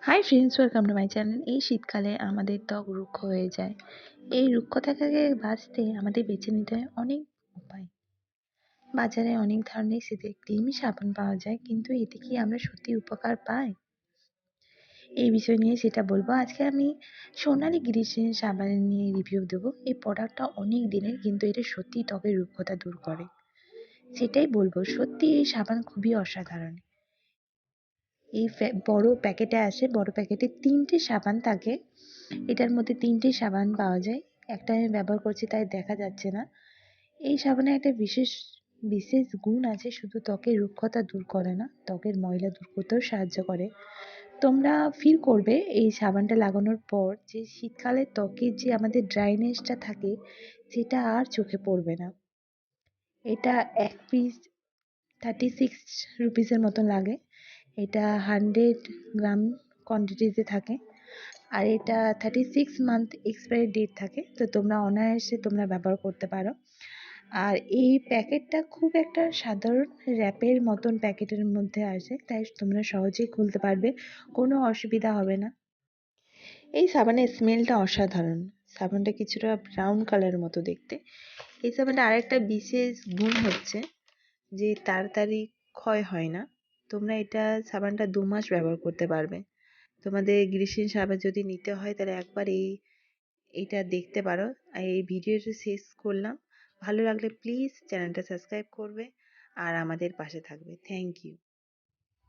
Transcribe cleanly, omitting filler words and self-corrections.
Hi friends, welcome to my channel. এই শীতকালে আমাদের ত্বক রুক্ষ হয়ে যায়। এই রুক্ষতা থেকে বাঁচতে আমাদের বেছে নিতে হয় অনেক উপায়। বাজারে অনেক ধরনের শীতের ক্রিম সাবান পাওয়া যায়, কিন্তু এতে কি আমরা সত্যি উপকার পাই? এই বিষয় নিয়ে সেটা বলবো। আজকে আমি সোনালি গ্লিসারিন সাবান নিয়ে রিভিউ দেবো। এই প্রোডাক্টটা অনেক দিনের, কিন্তু এটা সত্যিই ত্বকের রুক্ষতা দূর করে। সেটাই বলবো, সত্যি এই সাবান খুবই অসাধারণ। এই বড় প্যাকেটে আসে, বড় প্যাকেটে 3টে সাবান থাকে। এটার মধ্যে 3টে সাবান পাওয়া যায়। একটা আমি ব্যবহার করছি তাই দেখা যাচ্ছে না। এই সাবানে একটা বিশেষ বিশেষ গুণ আছে, শুধু ত্বকের রুক্ষতা দূর করে না, ত্বকের ময়লা দূর করতেও সাহায্য করে। তোমরা ফিল করবে এই সাবানটা লাগানোর পর যে শীতকালে ত্বকের যে আমাদের ড্রাইনেসটা থাকে সেটা আর চোখে পড়বে না। এটা এক পিস 36 রুপিসের মতন লাগে। এটা 100 গ্রাম কোয়ান্টিটিতে থাকে। আর এটা 36 মান্থ এক্সপায়ারি ডেট থাকে, তো তোমরা অনায়াসে ব্যবহার করতে পারো। আর এই প্যাকেটটা খুব একটা সাধারণ র্যাপের মতন প্যাকেটের মধ্যে আসে, তাই তোমরা সহজেই খুলতে পারবে, কোনো অসুবিধা হবে না। এই সাবানের স্মেলটা অসাধারণ। সাবানটা কিছুটা ব্রাউন কালারের মতো দেখতে। এই সাবানটা আরেকটা বিশেষ গুণ হচ্ছে যে তাড়াতাড়ি ক্ষয় হয় না। তোমরা সাবানটা 2 মাস ব্যবহার করতে পারবে। তোমাদের গ্লিসারিন সাবান যদি নিতে হয় তাহলে একবার এইটা দেখতে পারো। আর এই ভিডিওটা শেষ করলাম। ভালো লাগলে প্লিজ চ্যানেলটা সাবস্ক্রাইব করবে আর আমাদের পাশে থাকবে। Thank you.